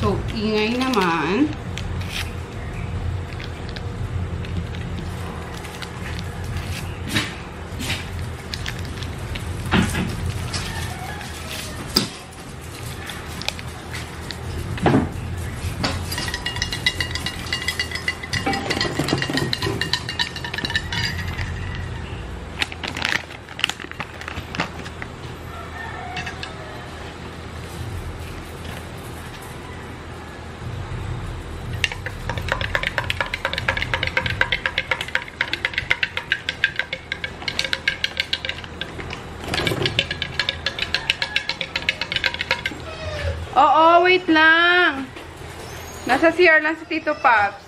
So, ingay naman. Oo, wait lang. Nasa CR lang si Tito Pops.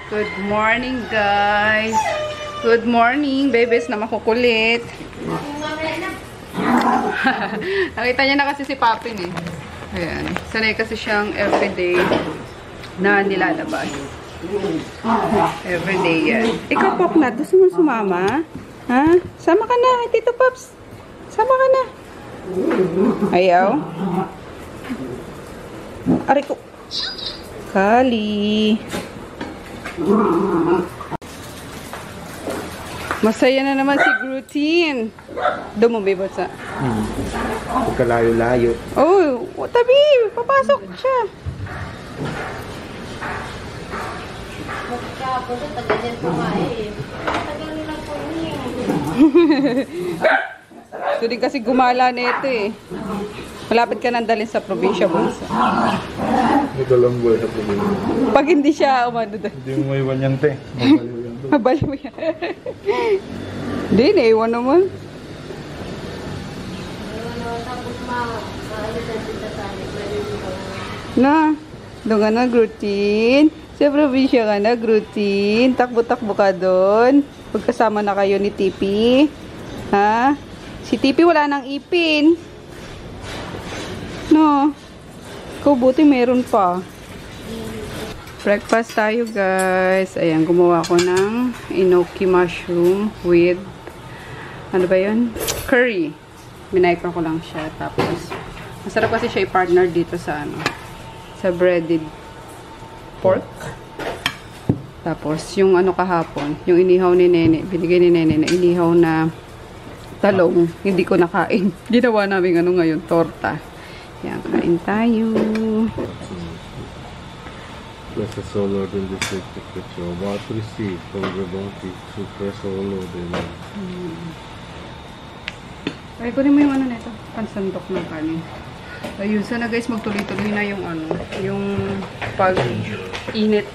Good morning, guys. Good morning, babies na makukulit. Nakita niya na kasi si Papin eh. Ayan. Sanay kasi siyang everyday na nilalabas. Everyday yan. Ikaw, Pokla, gusto mo sumama? Ha? Sama ka na, Tito Pops. Sama ka na. Ayaw. Aray ko. Kali. Masaya na naman si Grutine. Doon mo, babe, sa? Pagkalayo-layo. Oh, tabi. Papasok siya. Magkapos, tagal din kumain. Tagal nilang kumain. Ito din kasi gumala na ito eh. Malapit ka nang dalhin sa probinsya, Bunso. Madalang buhay sa probinsya. Pag hindi siya umano doon. Hindi mo maiwan yan, te. Mabaliw yan doon. Mabaliw yan. Hindi, naiwan naman. Tapos makalitan dito tayo. Na, doon ka na, Grutine. Sa probinsya ka na, Grutine. Takbo-takbo ka doon. Pagkasama na kayo ni Tipi. Ha? Si Tipi wala nang ipin. No. Ikaw buti meron pa. Breakfast tayo, guys. Ayan, gumawa ko ng enoki mushroom with ano ba yun? Curry. Minaycro ko lang siya. Tapos, masarap kasi siya i-partner dito sa ano, sa breaded pork. Tapos, yung ano kahapon, yung inihaw ni Nene, binigay ni Nene na inihaw na talong, hindi ko nakain. Ginawa namin ano ngayon, torta. Yan, kain tayo. Press the solo, then the safety picture. What receive from the bounty to press solo, then... Ay, kunin mo yung ano nito, pansandok ng kanin. Ayun, sana guys, magtuloy-tuloy na yung ano, yung pag-init.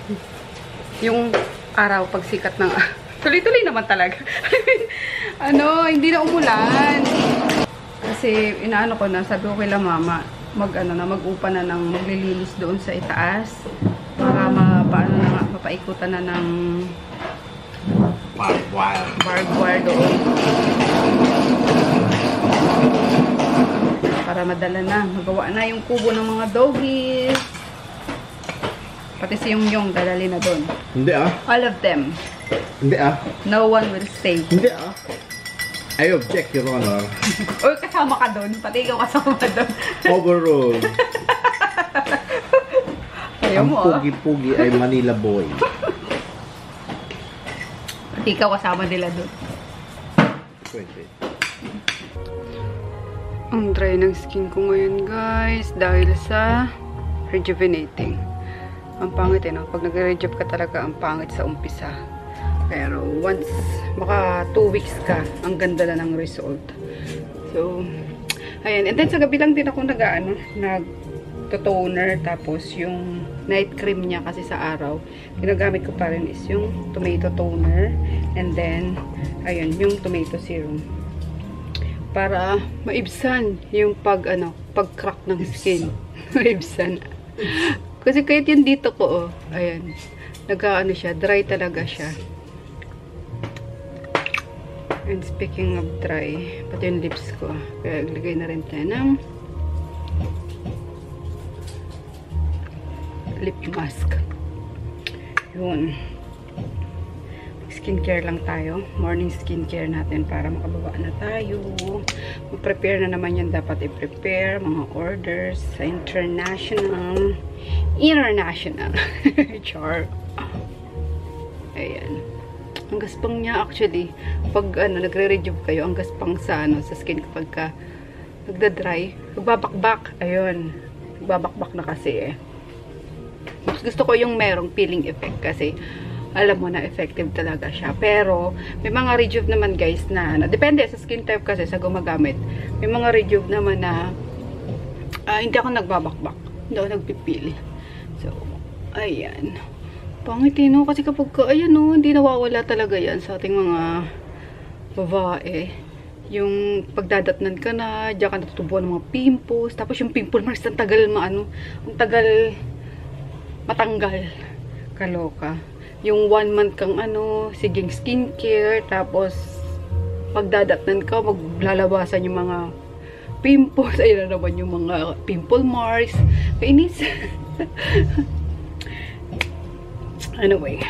Yung araw, pagsikat ng... Tuloy-tuloy naman talaga. Ano, hindi na umulan. Kasi, inaano ko na, sabi ko kay mama, mag-upa na ng maglilinis doon sa itaas. Para mapaikutan na ng barbed wire doon. Para madala na, magawa na yung kubo ng mga doggies. Pati si Yung dadali na doon. Hindi ah. All of them. Hindi ah. No one will stay. Hindi ah. I object, Your Honor. Uy, kasama ka doon. Pati ikaw kasama doon. Overruled. Ayaw Ang mo, pugi-pugi ay Manila boy. Pati ikaw kasama nila doon. Pwede. Ang dry ng skin ko ngayon, guys. Dahil sa rejuvenating. Ang pangit eh, no? Pag nag-rejuve ka talaga, ang pangit sa umpisa. Pero once, maka 2 weeks ka, ang ganda na ng result. So, ayan. And then sa gabi lang din ako nag-toner. Tapos yung night cream niya kasi sa araw, ginagamit ko pa rin is yung tomato toner. And then, ayun, yung tomato serum. para maibsan yung pag-crack ng skin. Maibsan. Kasi kahit yung dito ko, ayan, nag-ano siya, dry talaga siya. And speaking of dry, pati yung lips ko, kaya ilagay na rin tayo ng lip mask. Yun. Skincare lang tayo. Morning skincare natin para makababa na tayo. Mag-prepare na naman yan. Dapat i-prepare. Mga orders sa international. Char. Ayan. Ang gaspang niya actually. Pag nagre-rejuve kayo, ang gaspang sa skin kapag ka nagda-dry. Nagbabakbak. Ayun. Nagbabakbak na kasi eh. Mas gusto ko yung merong peeling effect kasi alam mo na effective talaga siya. Pero may mga rejuve naman guys na depende sa skin type kasi sa gumagamit. May mga rejuve naman na hindi ako nagbabakbak. Hindi ako nagpipili. So, ayan. Pangit no? Kasi kapag ayan no, hindi nawawala talaga yan sa ating mga babae. Yung pagdadatnan ka na, diyan ka natutubuan ng mga pimples. Tapos yung pimple marks, ang tagal ang tagal matanggal. Kaloka. Yung 1 month kang siging skincare, tapos pagdadatnan ka, maglalabasan yung mga pimples. Ayun na naman yung mga pimple marks. Kainis. Anyway.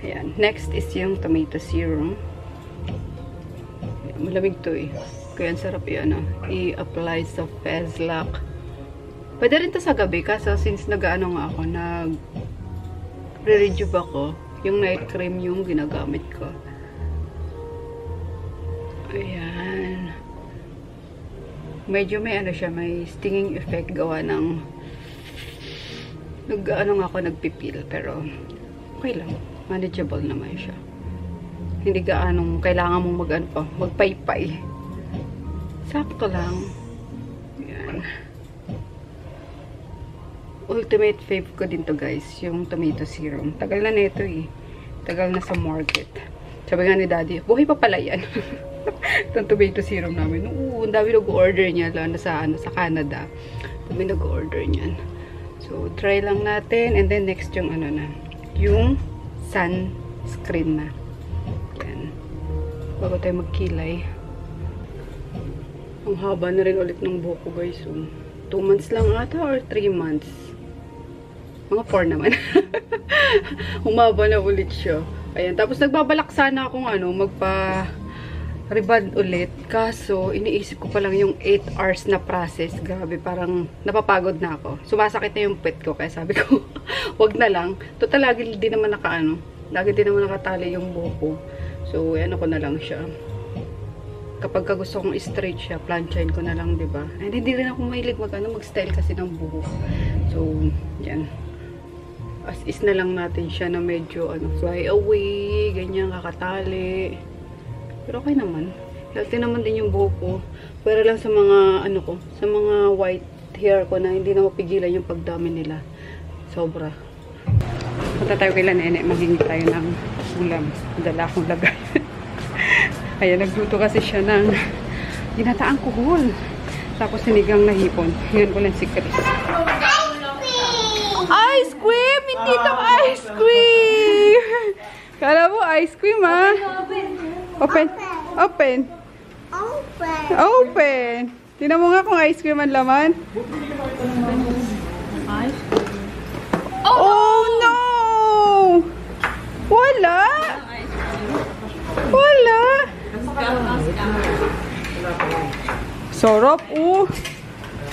Ayan. Next is yung tomato serum. Ayan, malamig to eh. Kaya ang sarap i-apply sa face lock. Pwede rin to sa gabi kasi since nag-ano nga ako, nag-rejuve ako, yung night cream yung ginagamit ko. Ayan. Medyo may siya, may stinging effect gawa ng nagpipil, pero okay lang. Manageable naman siya. Hindi kailangan mong magpaypay. Sakto lang. Ayan. Ultimate fave ko din to guys, yung tomato serum. Tagal na nito eh. Tagal na sa market. Sabi nga ni daddy, buhay pa pala yan. Itong tomato serum namin. Oo, ang dami nag-order niya, lalo sa Canada. Dami nag-order niyan. So, try lang natin. And then next yung yung sunscreen na. Yan. Bago tayo magkilay. Ang haba na rin ulit ng buhok ko guys. So, 2 months lang ata or 3 months. Mga 4 naman. Humaba na ulit siya. Ayan. Tapos nagbabalak sana akong magpa-rebond ulit. Kaso, iniisip ko pa lang yung 8 hours na process. Grabe, parang napapagod na ako. Sumasakit na yung pet ko. Kaya sabi ko, wag na lang. Total, lagi din naman lagi din naman nakatali yung buhok ko. So, ko na lang siya. Kapag gusto kong i-straight siya, planchain ko na lang, diba? And hindi rin ako mahilig mag-style kasi ng buhok. So, yan. As is na lang natin siya na medyo fly away, ganyan, kakatali. Pero okay naman. Healthy naman din yung buhok ko. Pero lang sa mga sa mga white hair ko na hindi na mapigilan yung pagdami nila. Sobra. Punta tayo kay Nene, maghingi tayo ng ulam. Dala akong lagay. Ayan, nagluto kasi siya ng ginataang kuhol. Tapos sinigang na hipon. Ngayon ko lang si Chris. Ice cream! Hindi ito ice cream! Kala mo ice cream, ha? Open. Open. Open. Tingnan mo nga kung ice cream ang laman. Oh, no! Wala! Wala! Sarap,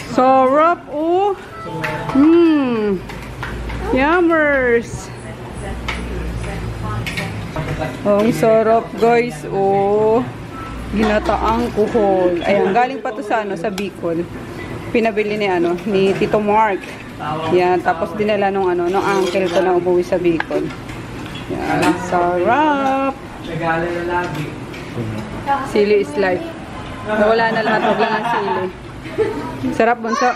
Sarap, Yummers! Ang sarap, guys, Ginataang kuhol. Ayan, galing pa to sa Bicol. Pinabili ni Tito Mark. Yan, tapos dinala nung uncle ko na umuwi sa Bicol. Yan, sarap! Sili is life. Wala na lahat, wag lang ang sili. Sarap, bunso?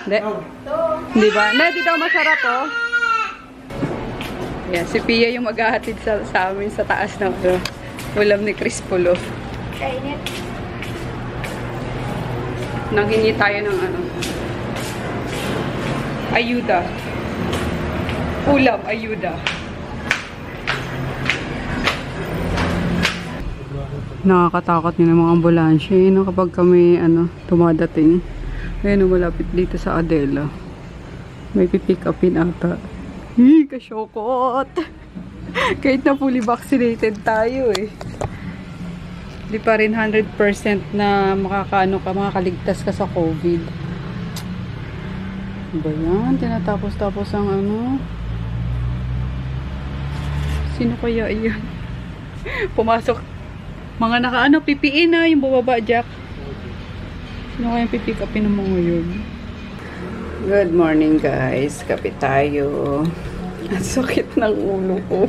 Hindi. Hindi ba? Hindi daw masarap, Yan, si Pia yung maghahatid sa amin sa taas ng ulam ni Chris Pulo. Kainit. Nanghingi tayo ng ano. Ayuda. Ulam, ayuda. Nakakatakot nila mga ambulansya, no? Kapag kami, dumadating. Ayan, malapit dito sa Adela. May pipick upin ata. Kasyokot! Kahit na fully vaccinated tayo, eh. Di pa rin 100% na makakaligtas ka sa COVID. Ba yan? Tinatapos-tapos ang Sino kaya iyan? Pumasok. Mga PPE na yung bubaba, Jack. Sino kaya pipick upin ng mga yun? Good morning, guys. Kape tayo. Ang sakit ng ulo ko.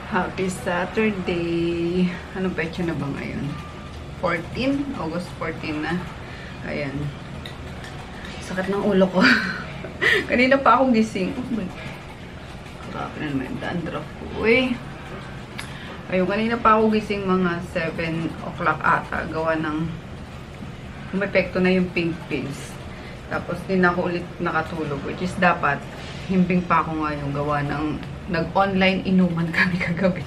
Happy Saturday. Anong petsa na ba ngayon? 14? August 14 na. Ayan. Sakit ng ulo ko. Kanina pa akong gising. Oh my. Grabe na naman yung dandruff ko. Uy. Ayun, kanina pa ako gising mga 7 o'clock ata. Gawa ng umepekto na yung pink pills. Tapos din ako ulit nakatulog. Which is dapat, himbing pa ako ngayon. Gawa ng nag-online inuman kami kagabi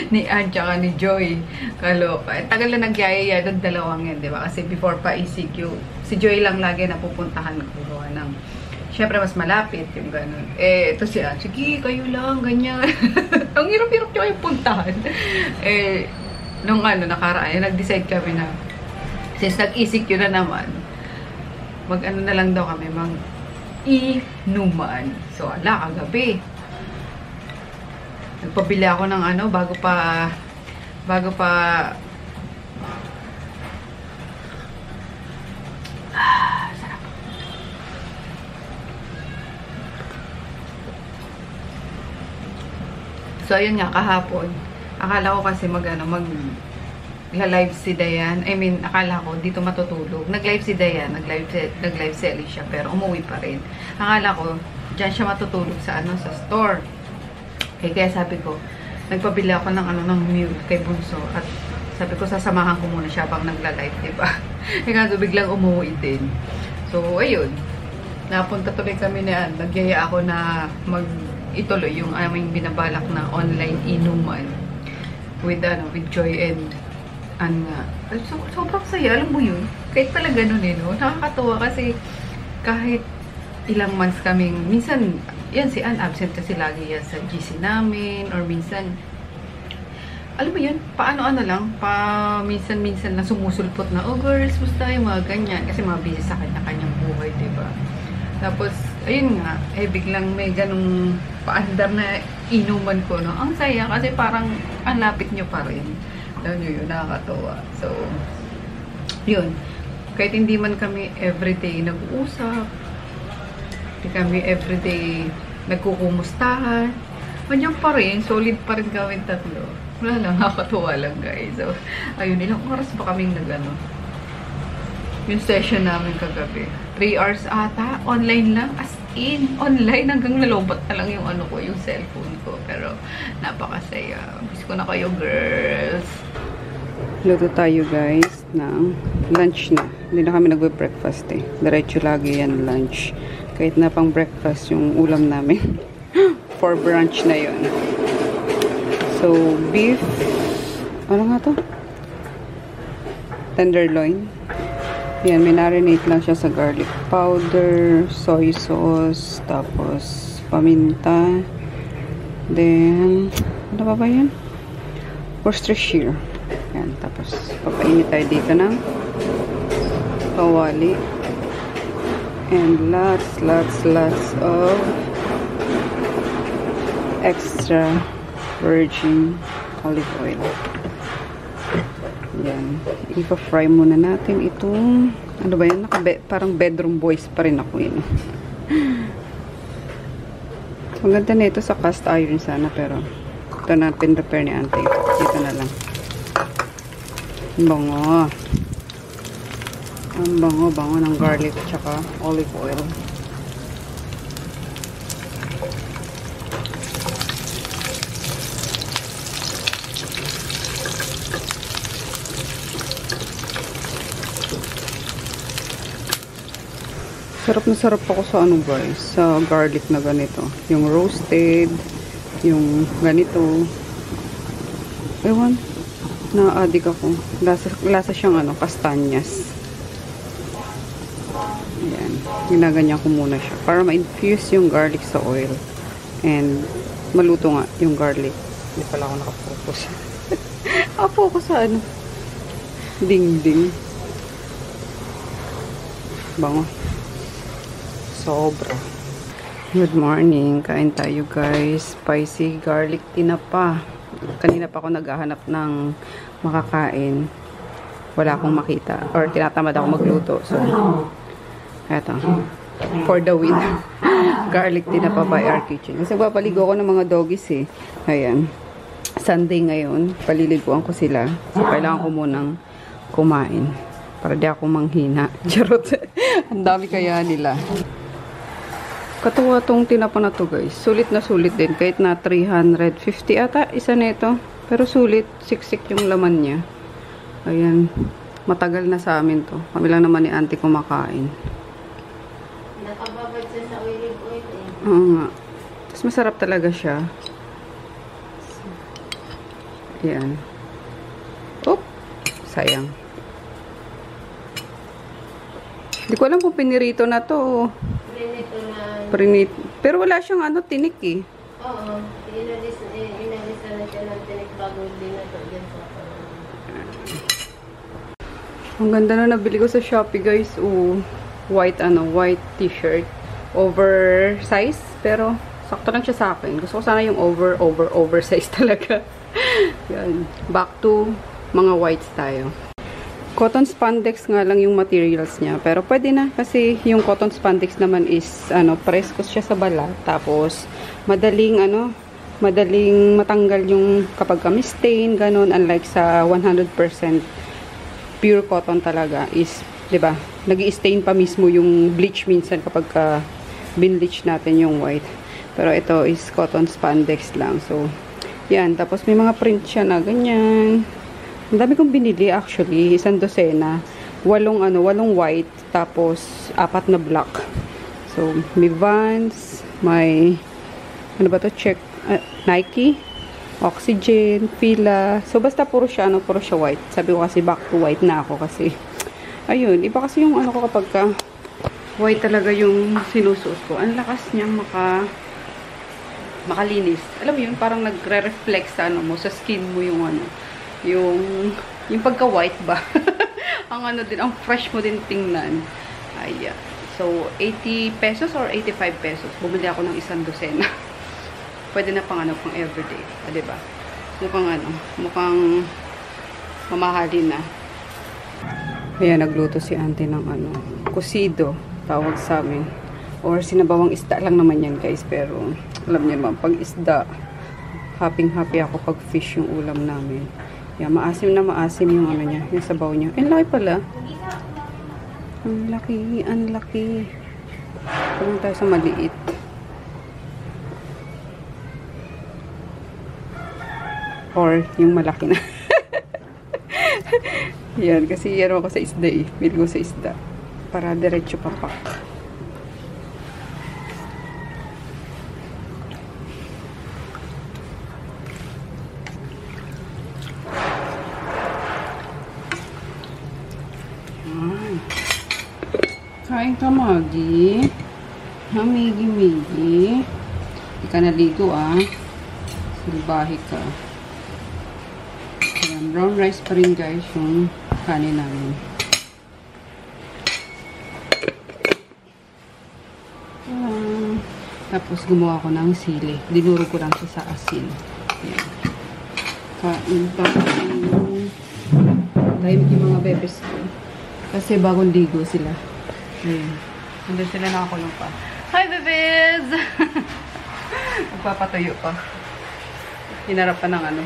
ni Ann tsaka ni Joy. Kaloka. Tagal na nagyayaya doon dalawang yan, diba? Kasi before pa ECQ, si Joy lang lagi napupuntahan ko. Gawa ng, syempre mas malapit yung ganun. Ito si Ann, sige, kayo lang, ganyan. Ang hirap-hirap nyo kayong puntahan. Nung nakaraan, nag-decide kami na, since nag-ECQ na naman, na lang daw kami, inuman. So, kagabi. Nagpabili ako ng bago pa sarap. So, ayun nga, kahapon. Akala ko kasi live si Dayan. I mean, akala ko dito matutulog. Nag-live si Dayan, nag-live si Alicia, pero umuwi pa rin. Akala ko, dyan siya matutulog sa sa store. Kaya sabi ko, nagpabili ako ng mule kay Bunso. At sabi ko, sasamahan ko muna siya pang nagla-live, diba? Kaya biglang umuwi din. So, ayun. Napunta tuloy kami na nagyaya ako na ituloy yung aming binabalak na online inuman with Joy and sobrang saya, alam mo yun. Kahit pala ganun no? Nakakatawa kasi kahit ilang months kaming, minsan, yan si Ann, absent kasi lagi yan sa GC namin, or minsan, alam mo yun, lang, minsan na sumusulpot na, oh girls, basta yung mga ganyan, kasi mga busy sa kanya-kanyang buhay, diba? Tapos, ayun nga, biglang may ganung paandar na inuman ko, no? Ang saya, kasi parang, ang lapit nyo pa rin. Alam nyo yun, nakakatawa. So, yun. Kahit hindi man kami everyday nag-uusap, hindi kami everyday nagkukumustahan, manyan pa rin, solid pa rin kami tatlo. Wala lang, nakakatawa lang guys. So, ayun, ilang oras pa kaming yung session namin kagabi. 3 hours ata, online lang, as in, online, hanggang nalobat na lang yung yung cellphone ko. Pero, napakasaya. Miss ko na kayo, girls. Luto tayo, guys, ng lunch na. Hindi na kami nagbe-breakfast eh. Diretso lagi yan, lunch. Kahit na pang breakfast yung ulam namin. For brunch na yun. So, beef. Ano nga to? Tenderloin. Yan, minarinate lang siya sa garlic powder, soy sauce, tapos paminta. Then, ano ba yan? Worcestershire. Yan, tapos papainit tayo dito ng kawali. And lots of extra virgin olive oil. Yan. Ipa-fry muna natin itong, ano ba yan? Parang bedroom boys pa rin ako yun. So, ang ganda na ito sa cast iron sana, pero ito na pin-repair ni Ante. Dito na lang. Ang bango. Ang bango ng garlic tsaka olive oil. Sarap na sarap ako sa ano guys, sa garlic na ganito. Yung roasted, yung ganito. Ewan, na-addict ako. Lasa siyang ano, kastanyas. Ayan, ginaganyan ko muna siya para ma-infuse yung garlic sa oil. And maluto nga yung garlic. Hindi pala ako nakapokus. Nakapokus sa ano. Ding-ding. Bango. Sobra. Good morning. Kain tayo guys. Spicy garlic tinapa. Kanina pa ako naghahanap ng makakain. Wala akong makita. Or tinatamad ako magluto. So, eto. For the win. Garlic tinapa by our kitchen. Kasi papaligo ko ng mga doggies eh. Ayan. Sunday ngayon. Paliliguan ko sila. So, kailangan ko munang kumain. Para di ako manghina. Charot. Ang dami kaya nila. Katuwa tong tinapa na to guys. Sulit na sulit din. Kahit na 350 ata isa nito. Pero sulit. Siksik yung laman niya. Ayan. Matagal na sa amin to. Kami lang naman ni auntie kumakain. Nakababad siya sa olive oil eh. Oo nga. Tapos masarap talaga siya. Ayan. Oop. Sayang. Hindi ko alam kung pinirito na to. Prinito na... Prinit. Pero wala siyang ano, tinik eh. Oo. Inalisa na siya ng tinik bago din na to dyan sa... Ang ganda na nabili ko sa Shopee guys. White white t-shirt. Oversize. Pero sakto lang siya sa akin. Gusto ko sana yung oversize talaga. Yan. Back to mga whites tayo. Cotton spandex nga lang yung materials niya. Pero pwede na. Kasi yung cotton spandex naman is, presko siya sa balat. Tapos, madaling matanggal yung kapag kami stain, ganun. Unlike sa 100% pure cotton talaga is, 'di ba? Nag-i-stain pa mismo yung bleach minsan kapag binleach natin yung white. Pero ito is cotton spandex lang. So, yan. Tapos may mga print siya na ganyan. Ang dami kong binili actually, 1 dosena. 8 white, tapos 4 na black. So, may Vans, may check, Nike, Oxygen, Fila. So, basta puro siya white. Sabi ko kasi back to white na ako kasi, ayun, iba kasi yung ko kapag white talaga yung sinusuot ko. Ang lakas niyang makalinis. Alam mo yun, parang nagre-reflect sa sa skin mo yung pagka-white ba? ang ang fresh mo din tingnan. Ayan. So, 80 pesos or 85 pesos. Bumili ako ng 1 dosena. Pwede na pang pang everyday. Diba? Mukhang mamahalin na. Ayan, nagluto si auntie ng kusido, tawag sa amin. Or sinabawang isda lang naman yan guys. Pero, alam niyo naman, pag isda, happy ako pag fish yung ulam namin. Yan, maasim na maasim yung niya, yung sabaw niya. Ang laki pala. Ang laki. Parang tayo sa maliit. Or yung malaki na. Yan, kasi yan ako sa isda eh. Bili ko sa isda. Para diretso papak. Kain ka, Magi. Migi. Hindi ka naligo, Silbahe ka. Ayan, brown rice pa rin, guys, yung kanin namin. Tapos, gumawa ko ng sili. Dinuro ko lang siya sa asin. Ayan. Kain pa. Dahil yung mga bebes ko. Kasi bagong ligo sila. Ayan. Nandun sila nakakulong pa. Hi, bebes! Magpapatuyo pa. Hinarapan ng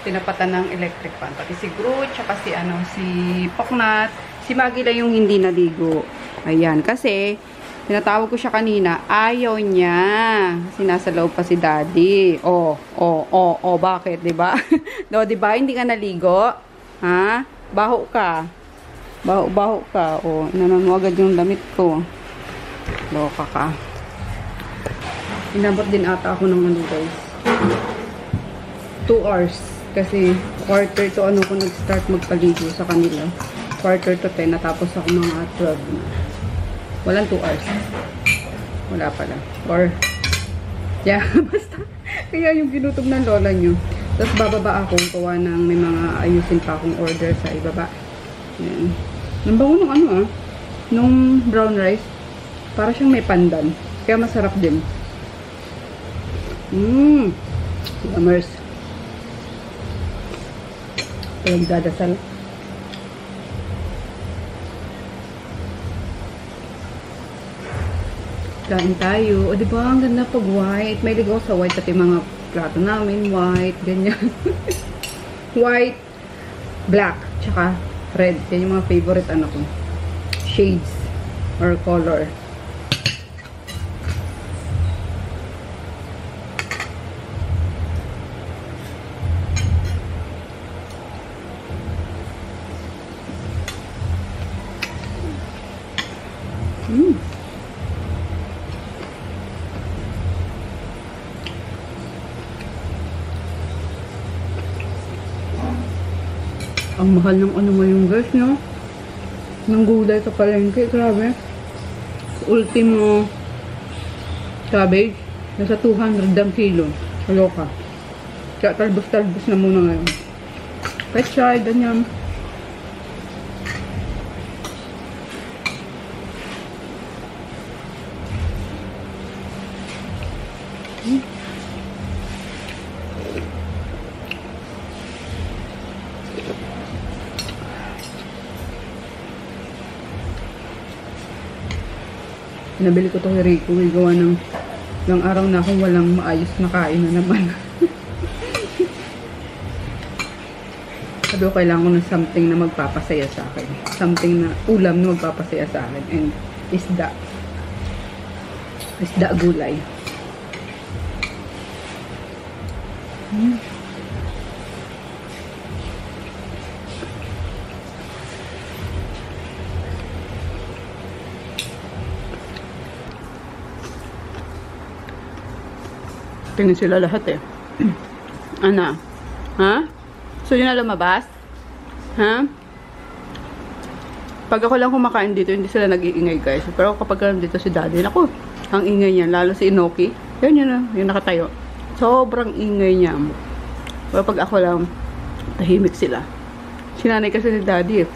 tinapatan ng electric fan. Pati si Groot, tsaka si Poknat. Si Maggie lang yung hindi naligo. Ayan. Kasi, tinatawag ko siya kanina. Ayaw niya. Kasi nasa loob pa si Daddy. Bakit? Diba? Diba? Hindi ka naligo? Ha? Baho ka. Baho ka. Inanon mo agad yung damit ko. Loka ka. Inabot din ata ako ng ano guys. 2 hours. Kasi quarter to ano ko nag-start magpaligo sa kanila. Quarter to 10. Natapos ako mga 12 na. Walang 2 hours. Wala pala. Or, yeah, basta. Kaya yung ginutom ng lola nyo. Tapos bababa ako. Gawa ng may mga ayusin pa akong order sa ibaba. Yan. Ang bango ng ano nung brown rice. Para siyang may pandan. Kaya masarap din. Amers. Walang dadasal. Kain tayo. O diba, ang ganda pag white. May ligaw sa white. Pati mga plato namin, white. Ganyan. White, black, tsaka red. Yan yung mga favorite ano ko. Shades or color. Ang mahal ng ano ngayon guys, no? Ng gulay sa palengke, grabe. Ultimo cabbage, nasa 200 ang kilo. Kaloka. Kaya talbos-talbos na muna ngayon. Pechay, ganyan. Nabili ko to kay Rico. Gawa ng araw na akong walang maayos na kain na naman. Sabi ko, kailangan ko ng something na magpapasaya sa akin. Something na ulam na magpapasaya sa akin. And isda. Isda gulay. Tingin sila lahat eh. Ana? Ha? So yun na lumabas? Ha? Pag ako lang kumakain dito, hindi sila nag-iingay guys. Pero kapag nandito si daddy, naku, ang ingay niya. Lalo si Inoki. Yan yun na, yung nakatayo. Sobrang ingay niya. Pero pag ako lang, tahimik sila. Sinanay kasi si daddy eh.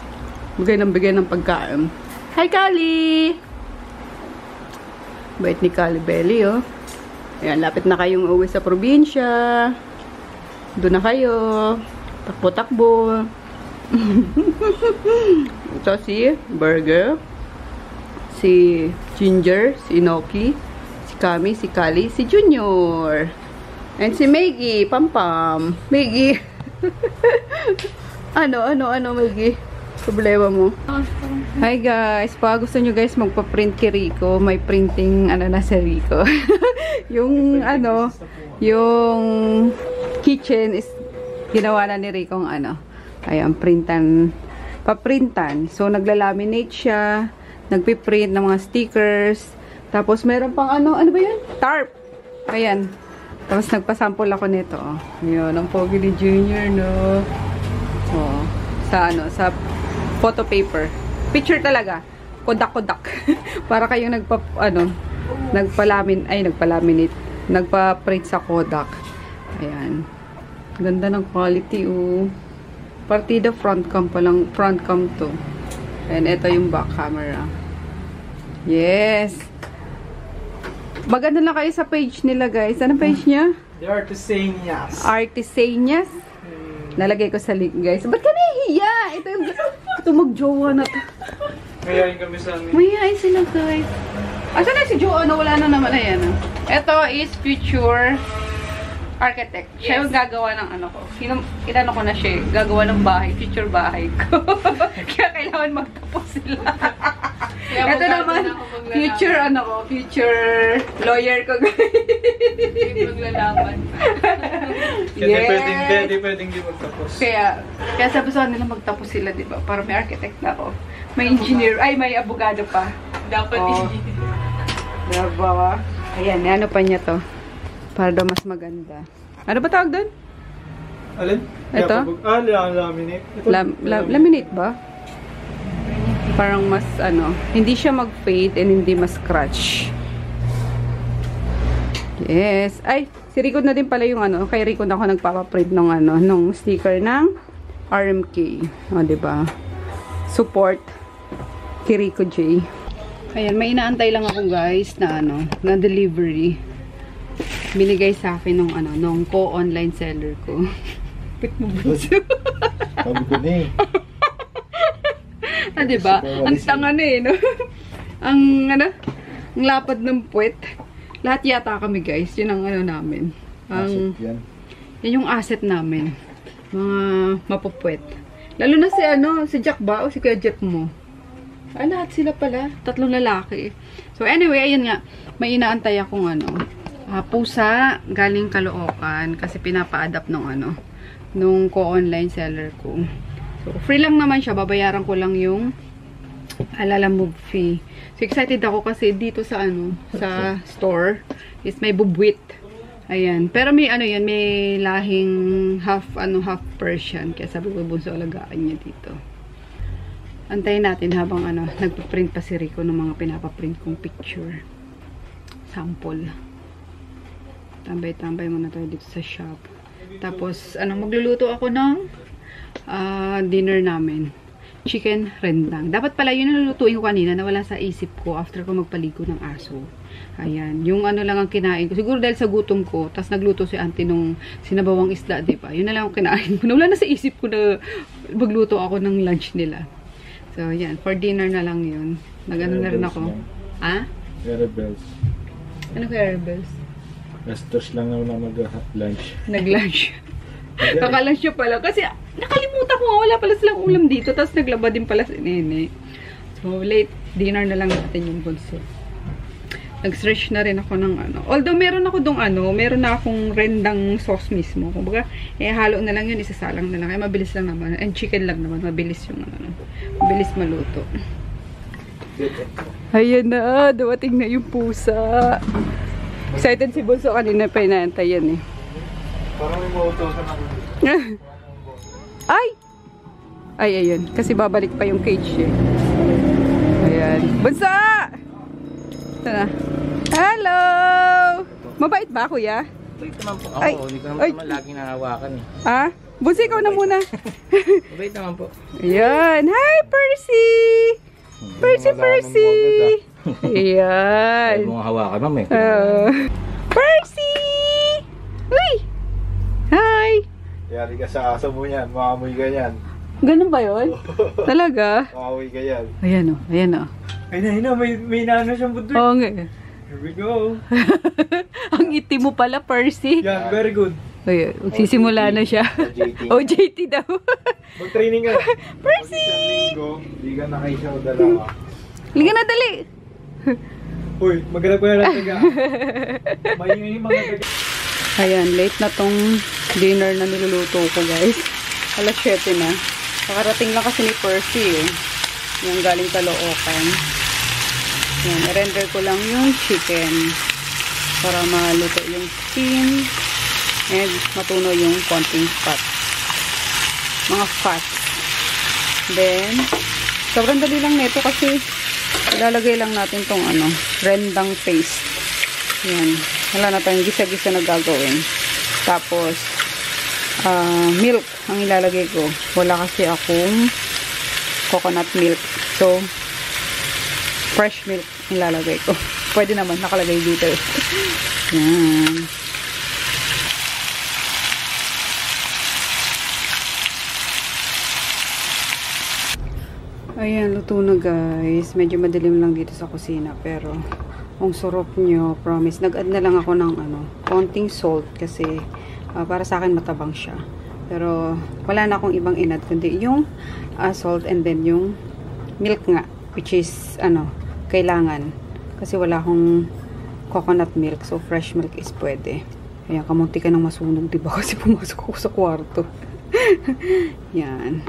Bigay ng pagkain. Hi Kali! Bait ni Kali Belly oh. Ayan, lapit na kayong uwi sa probinsya. Doon na kayo. Takbo-takbo. Ito si Burger. Si Ginger. Si Inoki. Si Kami. Si Kali. Si Junior. And si Maggie. Pam-pam. Maggie. Ano, Maggie? Problema mo. Hi guys, pag gusto nyo guys magpa-print kay Rico, may printing ano na si Rico. Yung ano, yung kitchen is ginawa na ni Rico ng ano. Ayan, paprintan. So nagla-laminate siya, nagpi-print ng mga stickers. Tapos meron pang ano ba 'yan? Tarp. Ayan. Tapos nagpa-sample ako nito, oh. Ayun, ang pogi ni Junior, no. Oh, sa photo paper. Picture talaga. Kodak-kodak. Para kayong nagpa-laminate. Nagpa-print sa Kodak. Ayan. Ganda ng quality, oh. Partida front cam pa lang. Front cam to. And ito yung back camera. Yes. Maganda na kayo sa page nila, guys. Anong page niya? The Artisanias. Artisanias. Nalagay ko sa link, guys. Ba't ka nahihiya? Ito mag-jowa na to. Mayayain kami sa amin. Mayayain sila, guys. Asan na si Jowa? Wala na naman. Ayan. Ito is future architect. Siya yung gagawa ng ano ko. Inano ko na siya. Gagawa ng bahay. Future bahay ko. Kaya kailangan magtapos sila. Ito naman, future future lawyer ko, guys. Maglalaban. Kaya di pwedeng di magtapos. Kaya sabi sa nila magtapos sila, di ba? Para may architect na ako. May engineer, may abogado pa. Dapat oh. Diba? Ayan, ano pa niya to? Para daw mas maganda. Ano ba tawag doon? Alin? Ito? Laminate. Laminate ba? Parang mas ano, hindi siya mag-fade and hindi mas scratch. Yes. Ay, si Rico na din pala yung ano, kay Rico na ako nagpapaprint ng ano, nung sticker ng RMK. O, diba? Support kay Rico J. Ayan, may inaantay lang ako guys na ano, na delivery. Binigay sa akin nung ano, nung co-online seller ko. Pit mo ba? Sabi ko na eh. Ah, diba? Ang tanga na eh, no? Ang, ano? Ang lapad ng puwet. Lahat yata kami, guys. Yun ang ano namin. Ang, yan. Yan yung asset namin. Mga mapupuwet. Lalo na si, ano, si Jack ba? O si Kuya Jeff mo? Ah, lahat sila pala. 3 lalaki. So, anyway, ayun nga. May inaantay akong, ano, pusa galing Caloocan. Kasi pinapa-adapt nung, ano, nung co-online seller ko. So, free lang naman siya. Babayaran ko lang yung Lalamove fee. So, excited ako kasi dito sa ano, sa store is may bubwit. Ayan. Pero may ano yan, may lahing half Persian. Kaya sabi ko, bunso, alagaan niya dito. Antayin natin habang ano, nagpa-print pa si Rico ng mga pinapa-print kong picture. Sample. Tambay-tambay muna tayo dito sa shop. Tapos, ano, magluluto ako ng dinner namin. Chicken rendang. Dapat pala yun nalulutuin ko kanina na wala sa isip ko after ko magpaligo ng aso. Ayan. Yung ano lang ang kinain ko. Siguro dahil sa gutom ko. Tapos nagluto si auntie nung sinabawang isda, diba? Yun na lang ang kinain ko. Wala na sa isip ko na magluto ako ng lunch nila. So, yan. For dinner na lang yun. Nag-ano na rin ako. Ha? Rebels. Ano kaya rebels? Restos lang na mag-lunch. Nag-lunch. Kakalang siya pala. Kasi nakalimutan ko nga, wala pala silang ulam dito. Tapos naglaba din pala si Nene. So, late dinner na lang natin yung bunso. Nag-search na rin ako ng ano. Although, meron ako dong ano, meron na akong rendang sauce mismo. Kumbaga, halo na lang yun, isasalang na lang. Kaya mabilis lang naman. And chicken lang naman. Mabilis yung ano. Mabilis maluto. Ayan na. Dumating na yung pusa. Excited si bunso kanina pa inaantay yan eh. Parang may mautosan ako. Ay! Ay, ayun. Kasi babalik pa yung cage eh. Ayan. Bunsa! Ito na. Hello! Mabait ba, kuya? Mabait naman po ako. Ay, Hindi ko ay. naman laging nahawakan eh. Ah? Bunsa, ikaw na muna. Mabait naman po. Ayan. Hi, Percy! Percy! Ayan. Ay, mga hawakan ma'am eh. Percy! Uy! Hi! Yari ka sa aso mo yan. Maamoy ka yan. Ganun ba yun? Talaga? Maamoy ka yan. Ayan o. Ayan o. Ayun na, may nano siyang budwig. Oo nga. Here we go. Ang itim mo pala, Percy. Yan, very good. Ayan, magsisimula na siya. OJT. OJT daw. Mag-training ka. Percy! Hindi ka nakaisa o dalawa. Liga na, dali. Uy, maghanap ko na lang taga. May mga taga. Ayan, late na tong dinner na niluluto ko, guys. Alas 7 na. Nakarating lang kasi ni Percy eh. Yung galing Caloocan. Yan, i-render ko lang yung chicken para maluto yung skin and matuno yung konting fat. Mga fat. Then, sobrang dali lang nito kasi ilalagay lang natin tong ano, rendang paste. Yan. Wala na tayong gisa-gisa na gagawin. Tapos, milk ang ilalagay ko. Wala kasi akong coconut milk. So, fresh milk ilalagay ko. Pwede naman, nakalagay dito. Yan. Ayan, luto na guys. Medyo madilim lang dito sa kusina. Pero, ang sarap nyo. Promise. Nag-add na lang ako ng ano, konting salt. Kasi, para sa akin matabang siya. Pero, wala na akong ibang in-add. Kundi yung salt and then yung milk nga. Which is, ano, kailangan. Kasi wala akong coconut milk. So, fresh milk is pwede. Ayan, kamunti ka ng masunog, diba? Kasi pumasok ako sa kwarto. Yan.